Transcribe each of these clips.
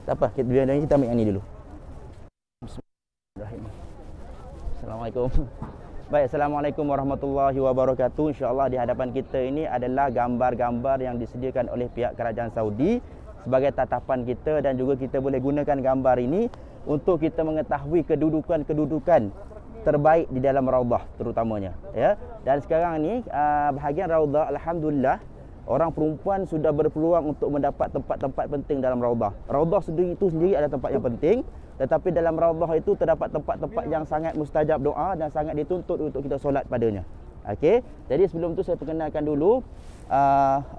Tak apa, kita ambil yang ni dulu. Bismillahirrahmanirrahim. Assalamualaikum. Baik, Assalamualaikum warahmatullahi wabarakatuh. InsyaAllah di hadapan kita ini adalah gambar-gambar yang disediakan oleh pihak kerajaan Saudi sebagai tatapan kita, dan juga kita boleh gunakan gambar ini untuk kita mengetahui kedudukan-kedudukan terbaik di dalam raudhah terutamanya, ya. Dan sekarang ni bahagian raudhah, alhamdulillah, orang perempuan sudah berpeluang untuk mendapat tempat-tempat penting dalam raudhah. Raudhah sendiri itu sendiri ada tempat yang penting, tetapi dalam raudhah itu terdapat tempat-tempat yang sangat mustajab doa dan sangat dituntut untuk kita solat padanya. Okey. Jadi sebelum tu saya perkenalkan dulu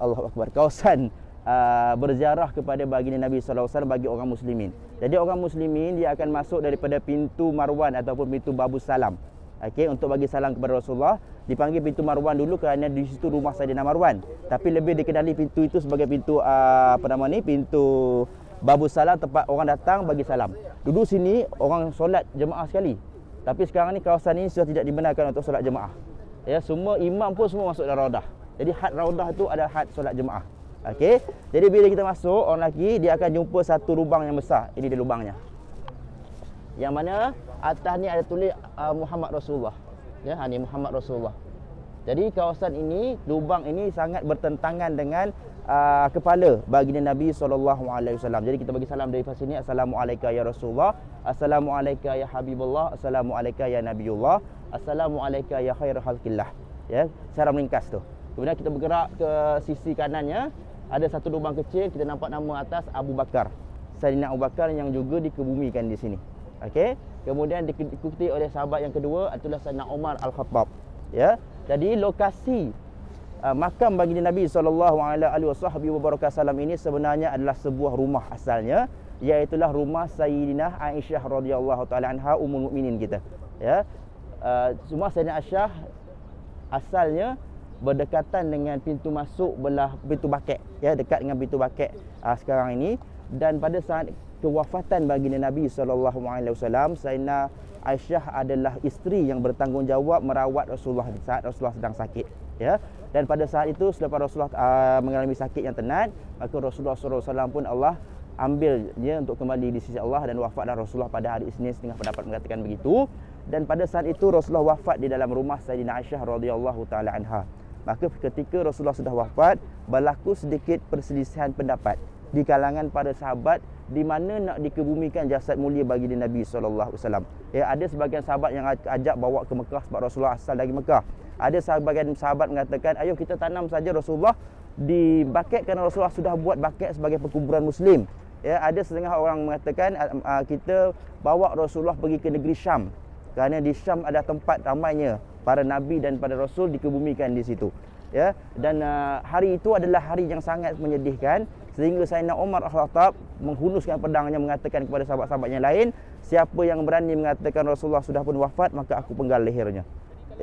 Allahu Akbar, kawasan berziarah kepada baginda Nabi sallallahu alaihi wasallam bagi orang muslimin. Jadi orang muslimin dia akan masuk daripada pintu Marwan ataupun pintu Babus Salam. Okey, untuk bagi salam kepada Rasulullah dipanggil pintu Marwan dulu kerana di situ rumah Saidina Marwan. Tapi lebih dikenali pintu itu sebagai pintu pintu Babus Salam, tempat orang datang bagi salam. Dulu sini orang solat jemaah sekali. Tapi sekarang ni kawasan ini sudah tidak dibenarkan untuk solat jemaah. Ya, semua imam pun semua masuk dalam raudhah. Jadi had raudhah itu ada had solat jemaah. Okey. Jadi bila kita masuk, orang lelaki dia akan jumpa satu lubang yang besar. Ini dia lubangnya. Yang mana atas ni ada tulis Muhammad Rasulullah. Ya, ni Muhammad Rasulullah. Jadi kawasan ini, lubang ini sangat bertentangan dengan kepala baginda Nabi SAW. Jadi kita bagi salam dari sini. Assalamualaikum ya Rasulullah. Assalamualaikum ya Habibullah. Assalamualaikum ya Nabiullah. Assalamualaikum ya khairul khalqillah. Ya, secara ringkas tu. Kemudian kita bergerak ke sisi kanannya, ada satu lubang kecil, kita nampak nama atas Abu Bakar. Sayyidina Abu Bakar yang juga dikebumikan di sini. Okey. Kemudian diikuti oleh sahabat yang kedua adalah Sayyidina Umar Al-Khattab. Ya. Jadi lokasi makam baginda Nabi SAW ini sebenarnya adalah sebuah rumah asalnya, iaitu rumah Sayyidina Aisyah radhiyallahu taala anha, ummul mukminin kita. Ya. Rumah Sayyidina Aisyah asalnya berdekatan dengan pintu masuk belah pintu bakek, ya, dekat dengan pintu bakek sekarang ini. Dan pada saat kewafatan baginda Nabi SAW, Sayyidina Aisyah adalah isteri yang bertanggungjawab merawat Rasulullah di saat Rasulullah sedang sakit, ya. Dan pada saat itu selepas Rasulullah mengalami sakit yang tenat, maka Rasulullah SAW pun Allah ambil dia untuk kembali di sisi Allah, dan wafatlah Rasulullah pada hari Isnin, setengah pendapat mengatakan begitu. Dan pada saat itu Rasulullah wafat di dalam rumah Sayyidina Aisyah radhiyallahu taala anha. Maka ketika Rasulullah sudah wafat, berlaku sedikit perselisihan pendapat di kalangan para sahabat di mana nak dikebumikan jasad mulia baginda Nabi sallallahu alaihi wasallam. Ya, ada sebahagian sahabat yang ajak bawa ke Mekah sebab Rasulullah asal dari Mekah. Ada sebahagian sahabat mengatakan, ayo kita tanam saja Rasulullah di baket kerana Rasulullah sudah buat baket sebagai perkuburan muslim. Ya, ada setengah orang mengatakan kita bawa Rasulullah pergi ke negeri Syam kerana di Syam ada tempat ramainya para nabi dan para rasul dikebumikan di situ. Ya, dan hari itu adalah hari yang sangat menyedihkan sehingga Sayyidina Umar Al-Khattab menghunuskan pedangnya mengatakan kepada sahabat-sahabat yang lain, siapa yang berani mengatakan Rasulullah sudah pun wafat, maka aku penggal lehernya.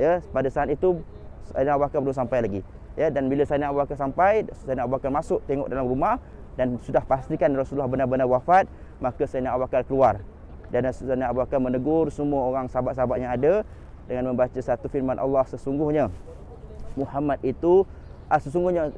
Ya, pada saat itu Sayyidina Abu Bakar belum sampai lagi. Ya, dan bila Sayyidina Abu Bakar sampai, Sayyidina Abu Bakar masuk tengok dalam rumah dan sudah pastikan Rasulullah benar-benar wafat, maka Sayyidina Abu Bakar keluar. Dan Sayyidina Abu Bakar menegur semua orang sahabat-sahabat yang ada dengan membaca satu firman Allah, sesungguhnya Muhammad itu sesungguhnya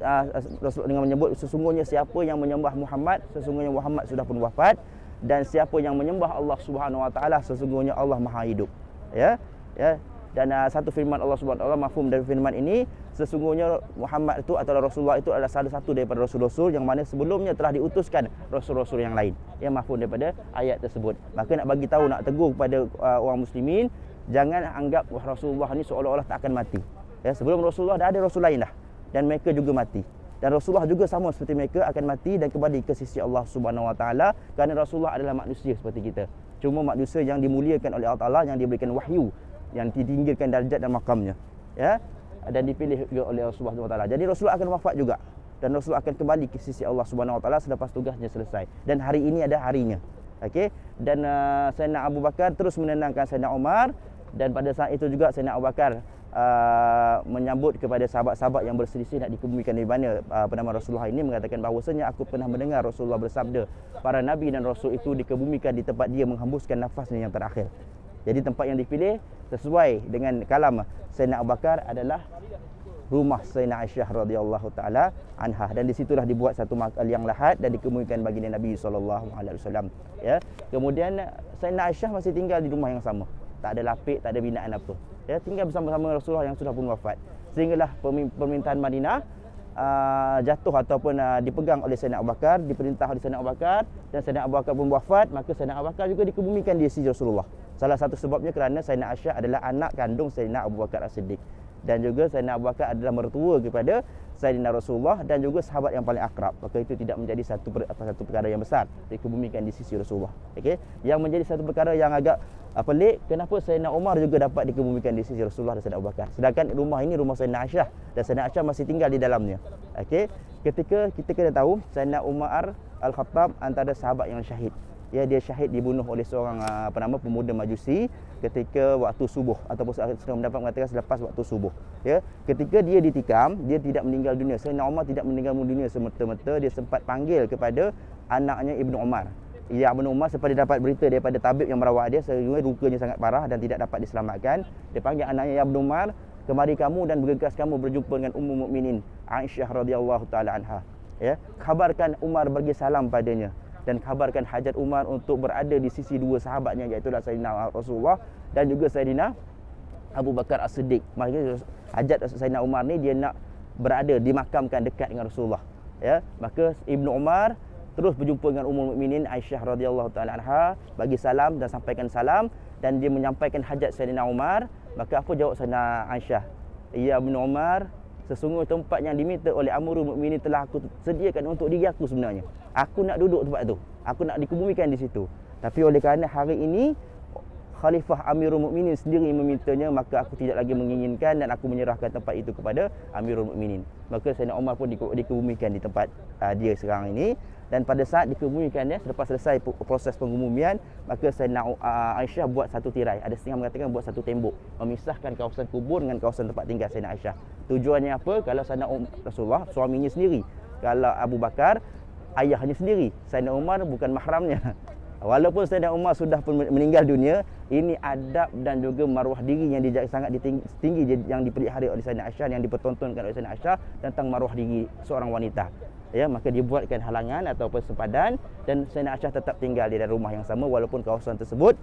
Rasul dengan menyebut sesungguhnya siapa yang menyembah Muhammad, sesungguhnya Muhammad sudah pun wafat, dan siapa yang menyembah Allah Subhanahu wa taala, sesungguhnya Allah Maha hidup. Ya. Ya. Dan satu firman Allah Subhanahu wa taala, mafhum dari firman ini, sesungguhnya Muhammad itu atau Rasulullah itu adalah salah satu daripada rasul-rasul yang mana sebelumnya telah diutuskan rasul-rasul yang lain. Yang mafhum daripada ayat tersebut. Maka nak bagi tahu, nak tegur kepada orang muslimin, jangan anggap Rasulullah ni seolah-olah tak akan mati. Ya, sebelum Rasulullah dah ada rasul lain dah, dan mereka juga mati. Dan Rasulullah juga sama seperti mereka akan mati dan kembali ke sisi Allah Subhanahu wa taala, kerana Rasulullah adalah manusia seperti kita. Cuma manusia yang dimuliakan oleh Allah Taala, yang diberikan wahyu, yang ditinggikan darjat dan makamnya, ya, dan dipilih oleh Allah Subhanahu wa taala. Jadi Rasulullah akan wafat juga, dan Rasulullah akan kembali ke sisi Allah Subhanahu wa taala selepas tugasnya selesai. Dan hari ini ada harinya. Okey. Dan Sayyidina Abu Bakar terus menenangkan Sayyidina Umar, dan pada saat itu juga Sayyidina Abu Bakar menyambut kepada sahabat-sahabat yang berselisih nak dikebumikan di mana nama Rasulullah ini, mengatakan bahawasanya aku pernah mendengar Rasulullah bersabda, para nabi dan rasul itu dikebumikan di tempat dia menghembuskan nafasnya yang terakhir. Jadi tempat yang dipilih sesuai dengan kalam Sayyidina Abu Bakar adalah rumah Sayyidina Aisyah radhiyallahu taala anha, dan di situlah dibuat satu liang lahat dan dikemumikan baginda Nabi sallallahu alaihi wasallam. Ya. Kemudian Sayyidina Aisyah masih tinggal di rumah yang sama. Tak ada lapik, tak ada binaan apa. Ya, tinggal bersama-sama Rasulullah yang sudah pun wafat. Sehinggalah permintaan Madinah jatuh ataupun dipegang oleh Sayyidina Abu Bakar, diperintah oleh Sayyidina Abu Bakar, dan Sayyidina Abu Bakar pun wafat, maka Sayyidina Abu Bakar juga dikebumikan di sisi Rasulullah. Salah satu sebabnya kerana Sayyidina Aisyah adalah anak kandung Sayyidina Abu Bakar As-Siddiq, dan juga Sayyidina Abu Bakar adalah mertua kepada Sayyidina Rasulullah dan juga sahabat yang paling akrab. Maka itu tidak menjadi satu perkara yang besar, dikebumikan di sisi Rasulullah. Okey, yang menjadi satu perkara yang agak pelik, kenapa Sayyidina Umar juga dapat dikebumikan di sisi Rasulullah dan Sayyidina Abu Bakar, sedangkan rumah ini rumah Sayyidina Aisyah dan Sayyidina Aisyah masih tinggal di dalamnya. Okey, ketika kita kena tahu Sayyidina Umar Al-Khattab antara sahabat yang syahid. Ya, dia syahid dibunuh oleh seorang pemuda Majusi ketika waktu subuh, ataupun sedang mendapat mengatakan selepas waktu subuh. Ya, ketika dia ditikam, dia tidak meninggal dunia. Sayyidina Umar tidak meninggal dunia semata-mata, dia sempat panggil kepada anaknya Ibnu Umar. Ya, Ibnu Umar sempat dapat berita daripada tabib yang merawat dia, sehingga rukanya sangat parah dan tidak dapat diselamatkan. Dia panggil anaknya, ya Ibnu Umar, kemari kamu dan bergegas kamu berjumpa dengan Ummul Mukminin Aisyah radhiyallahu taala anha. Ya, kabarkan Umar bagi salam padanya dan kabarkan hajat Umar untuk berada di sisi dua sahabatnya, iaitu Sayyidina Rasulullah dan juga Sayyidina Abu Bakar As-Siddiq. Maksudnya hajat Sayyidina Umar ni dia nak berada, dimakamkan dekat dengan Rasulullah. Ya, maka Ibnu Umar terus berjumpa dengan Ummul Mukminin Aisyah radhiyallahu taala anha, bagi salam dan sampaikan salam, dan dia menyampaikan hajat Sayyidina Umar. Maka apa jawab Sayyidina Aisyah? Ya Ibnu Umar, sesungguhnya tempat yang diminta oleh Amirul Mukminin telah aku sediakan untuk diri aku sebenarnya. Aku nak duduk tempat tu. Aku nak dikebumikan di situ. Tapi oleh kerana hari ini Khalifah Amirul Mukminin sendiri memintanya, maka aku tidak lagi menginginkan dan aku menyerahkan tempat itu kepada Amirul Mukminin. Maka Sayyidina Umar pun dikebumikan di tempat dia sekarang ini. Dan pada saat dikebumikannya, selepas selesai proses pengumumian, maka Sayyidina Aisyah buat satu tirai. Ada setengah mengatakan buat satu tembok, memisahkan kawasan kubur dengan kawasan tempat tinggal Sayyidina Aisyah. Tujuannya apa? Kalau Sayyidina Rasulullah, suaminya sendiri. Kalau Abu Bakar, ayahnya sendiri. Sayyidina Umar bukan mahramnya. Walaupun Sayyidina Umar sudah pun meninggal dunia, ini adab dan juga maruah diri yang sangat tinggi yang dipelihara oleh Sayyidina Aisyah, yang dipertontonkan oleh Sayyidina Aisyah tentang maruah diri seorang wanita. Ya, maka dibuatkan halangan ataupun sempadan, dan Sayyidina Aisyah tetap tinggal di dalam rumah yang sama walaupun kawasan tersebut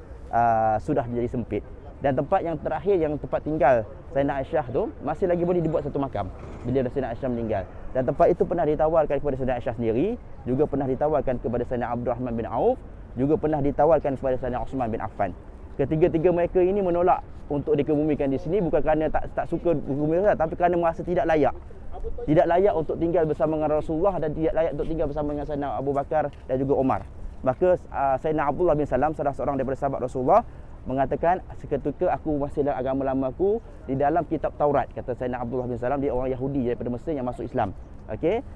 sudah menjadi sempit. Dan tempat yang terakhir, yang tempat tinggal Sayyidina Aisyah tu, masih lagi boleh dibuat satu makam bila Sayyidina Aisyah meninggal. Dan tempat itu pernah ditawarkan kepada Sayyidina Aisyah sendiri, juga pernah ditawarkan kepada Sayyidina Abdurrahman bin Auf, juga pernah ditawarkan kepada Sayyidina Uthman bin Affan. Ketiga-tiga mereka ini menolak untuk dikebumikan di sini, bukan kerana tak suka dikebumikan, tapi kerana merasa tidak layak. Tidak layak untuk tinggal bersama dengan Rasulullah, dan tidak layak untuk tinggal bersama dengan Sayyidina Abu Bakar dan juga Umar. Maka Sayyidina Abdullah bin Salam, salah seorang daripada sahabat Rasulullah, mengatakan, seketika aku masih dalam agama lama aku, di dalam kitab Taurat, kata Sayyidina Abdullah bin Salam, dia orang Yahudi daripada Mesir yang masuk Islam. Okey,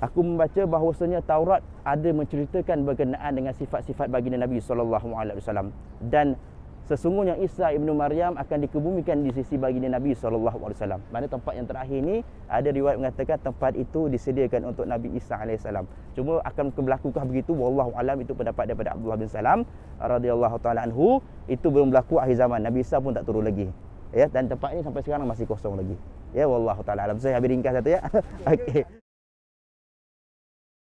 aku membaca bahawasanya Taurat ada menceritakan berkenaan dengan sifat-sifat baginda Nabi SAW, dan sesungguhnya Isa ibnu Maryam akan dikebumikan di sisi baginda Nabi SAW. Mana tempat yang terakhir ni, ada riwayat mengatakan tempat itu disediakan untuk Nabi Isa AS. Cuma akan berlakukah begitu, wallahu alam, itu pendapat daripada Abdullah bin Salam radhiyallahu taala anhu. Itu belum berlaku akhir zaman, Nabi Isa pun tak turun lagi. Ya, dan tempat ini sampai sekarang masih kosong lagi. Ya, wallahu taala alam. Saya habis ringkas satu ya. Okey.